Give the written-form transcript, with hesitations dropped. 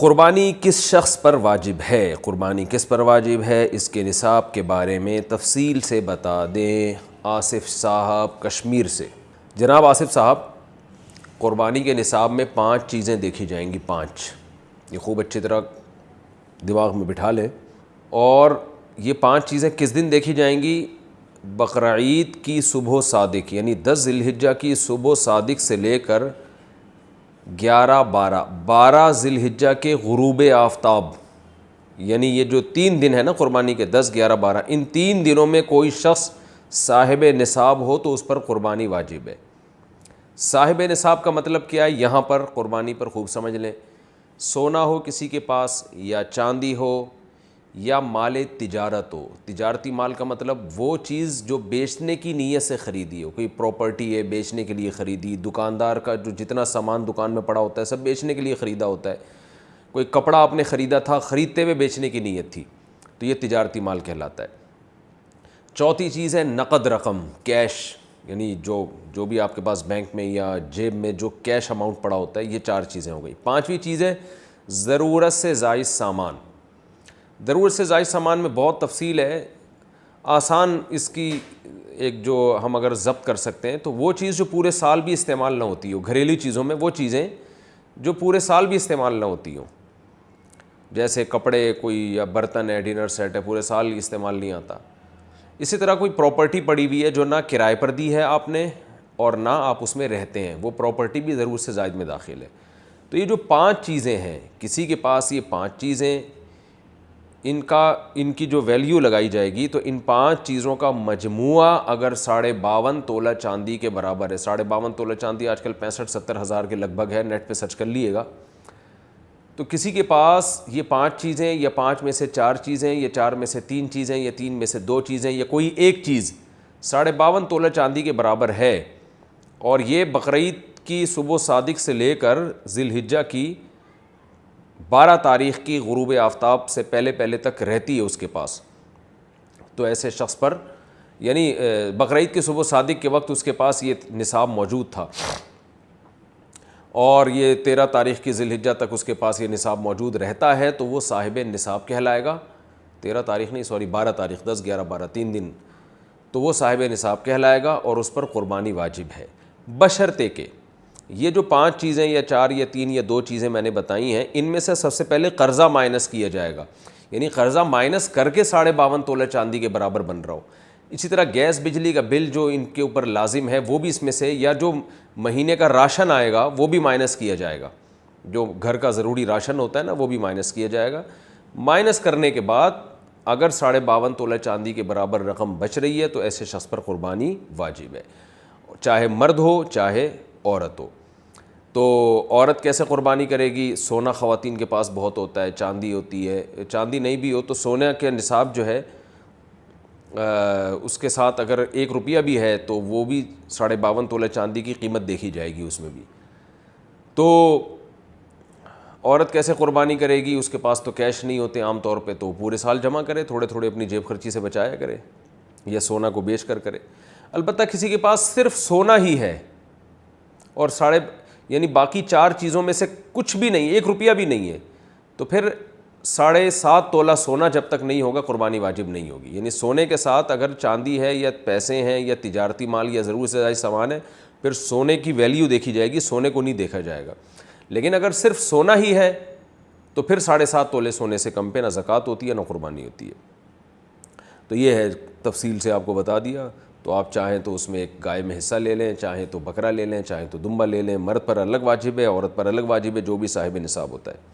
قربانی کس شخص پر واجب ہے؟ قربانی کس پر واجب ہے، اس کے نصاب کے بارے میں تفصیل سے بتا دیں آصف صاحب کشمیر سے۔ جناب آصف صاحب، قربانی کے نصاب میں 5 چیزیں دیکھی جائیں گی، 5، یہ خوب اچھی طرح دماغ میں بٹھا لیں۔ اور یہ 5 چیزیں کس دن دیکھی جائیں گی؟ بقرعید کی صبح صادق، یعنی 10 ذی الحجہ کی صبح صادق سے لے کر 12 ذی الحجہ کے غروب آفتاب، یعنی یہ جو 3 دن ہے نا قربانی کے، 10، 11، 12، ان 3 دنوں میں کوئی شخص صاحب نصاب ہو تو اس پر قربانی واجب ہے۔ صاحب نصاب کا مطلب کیا ہے؟ یہاں پر قربانی پر خوب سمجھ لیں۔ سونا ہو کسی کے پاس، یا چاندی ہو، یا مال تجارت ہو۔ تجارتی مال کا مطلب وہ چیز جو بیچنے کی نیت سے خریدی ہو، کوئی پراپرٹی ہے بیچنے کے لیے خریدی، دکاندار کا جو جتنا سامان دکان میں پڑا ہوتا ہے سب بیچنے کے لیے خریدا ہوتا ہے، کوئی کپڑا آپ نے خریدا تھا، خریدتے ہوئے بیچنے کی نیت تھی، تو یہ تجارتی مال کہلاتا ہے۔ چوتھی چیز ہے نقد رقم، کیش، یعنی جو بھی آپ کے پاس بینک میں یا جیب میں جو کیش اماؤنٹ پڑا ہوتا ہے، یہ 4 چیزیں ہو گئی۔ 5ویں چیز ہے ضرورت سے زائد سامان۔ ضرورت سے زائد سامان میں بہت تفصیل ہے، آسان اس کی ایک جو ہم اگر ضبط کر سکتے ہیں تو وہ چیز جو پورے سال بھی استعمال نہ ہوتی ہو، گھریلو چیزوں میں وہ چیزیں جو پورے سال بھی استعمال نہ ہوتی ہوں، جیسے کپڑے، کوئی یا برتن ہے، ڈنر سیٹ ہے، پورے سال استعمال نہیں آتا۔ اسی طرح کوئی پراپرٹی پڑی ہوئی ہے جو نہ کرائے پر دی ہے آپ نے اور نہ آپ اس میں رہتے ہیں، وہ پراپرٹی بھی ضرورت سے زائد میں داخل ہے۔ تو یہ جو 5 چیزیں ہیں، کسی کے پاس یہ 5 چیزیں، ان کی جو ویلیو لگائی جائے گی تو ان 5 چیزوں کا مجموعہ اگر 52.5 تولہ چاندی کے برابر ہے، 52.5 تولہ چاندی آج کل 65-70 ہزار کے لگ بھگ ہے، نیٹ پہ سرچ کر لیے گا، تو کسی کے پاس یہ 5 چیزیں، یا 5 میں سے 4 چیزیں، یا 4 میں سے 3 چیزیں، یا 3 میں سے 2 چیزیں، یا کوئی ایک چیز 52.5 تولہ چاندی کے برابر ہے، اور یہ بقرعید کی صبح صادق سے لے کر ذی الحجہ کی 12 تاریخ کی غروب آفتاب سے پہلے تک رہتی ہے اس کے پاس، تو ایسے شخص پر، یعنی بقرعید کی صبح صادق کے وقت اس کے پاس یہ نصاب موجود تھا، اور یہ 13 تاریخ کی ذی الحجہ تک اس کے پاس یہ نصاب موجود رہتا ہے، تو وہ صاحب نصاب کہلائے گا۔ 13 تاریخ نہیں، 12 تاریخ، 10، 11، 12، 3 دن، تو وہ صاحب نصاب کہلائے گا اور اس پر قربانی واجب ہے، بشرطے کہ یہ جو 5 چیزیں یا 4 یا 3 یا 2 چیزیں میں نے بتائی ہیں، ان میں سے سب سے پہلے قرضہ مائنس کیا جائے گا، یعنی قرضہ مائنس کر کے 52.5 تولہ چاندی کے برابر بن رہا ہو۔ اسی طرح گیس بجلی کا بل جو ان کے اوپر لازم ہے وہ بھی اس میں سے، یا جو مہینے کا راشن آئے گا وہ بھی مائنس کیا جائے گا، جو گھر کا ضروری راشن ہوتا ہے نا وہ بھی مائنس کیا جائے گا۔ مائنس کرنے کے بعد اگر 52.5 تولہ چاندی کے برابر رقم بچ رہی ہے تو ایسے شخص پر قربانی واجب ہے، چاہے مرد ہو چاہے عورت ہو۔ تو عورت کیسے قربانی کرے گی؟ سونا خواتین کے پاس بہت ہوتا ہے، چاندی ہوتی ہے، چاندی نہیں بھی ہو تو سونے کے نصاب جو ہے اس کے ساتھ اگر 1 روپیہ بھی ہے تو وہ بھی 52.5 تولہ چاندی کی قیمت دیکھی جائے گی اس میں بھی۔ تو عورت کیسے قربانی کرے گی؟ اس کے پاس تو کیش نہیں ہوتے عام طور پہ، تو پورے سال جمع کرے، تھوڑے تھوڑے اپنی جیب خرچی سے بچایا کرے، یا سونا کو بیچ کر کرے۔ البتہ کسی کے پاس صرف سونا ہی ہے اور یعنی باقی 4 چیزوں میں سے کچھ بھی نہیں، 1 روپیہ بھی نہیں ہے، تو پھر 7.5 تولہ سونا جب تک نہیں ہوگا قربانی واجب نہیں ہوگی۔ یعنی سونے کے ساتھ اگر چاندی ہے یا پیسے ہیں یا تجارتی مال یا ضرورت سے زائد سامان ہے، پھر سونے کی ویلیو دیکھی جائے گی، سونے کو نہیں دیکھا جائے گا۔ لیکن اگر صرف سونا ہی ہے تو پھر 7.5 تولے سونے سے کم پہ نہ زکوٰۃ ہوتی ہے نہ قربانی ہوتی ہے۔ تو یہ ہے، تفصیل سے آپ کو بتا دیا۔ تو آپ چاہیں تو اس میں ایک گائے میں حصہ لے لیں، چاہیں تو بکرا لے لیں، چاہیں تو دمبا لے لیں، مرد پر الگ واجب ہے، عورت پر الگ واجب ہے، جو بھی صاحب نصاب ہوتا ہے۔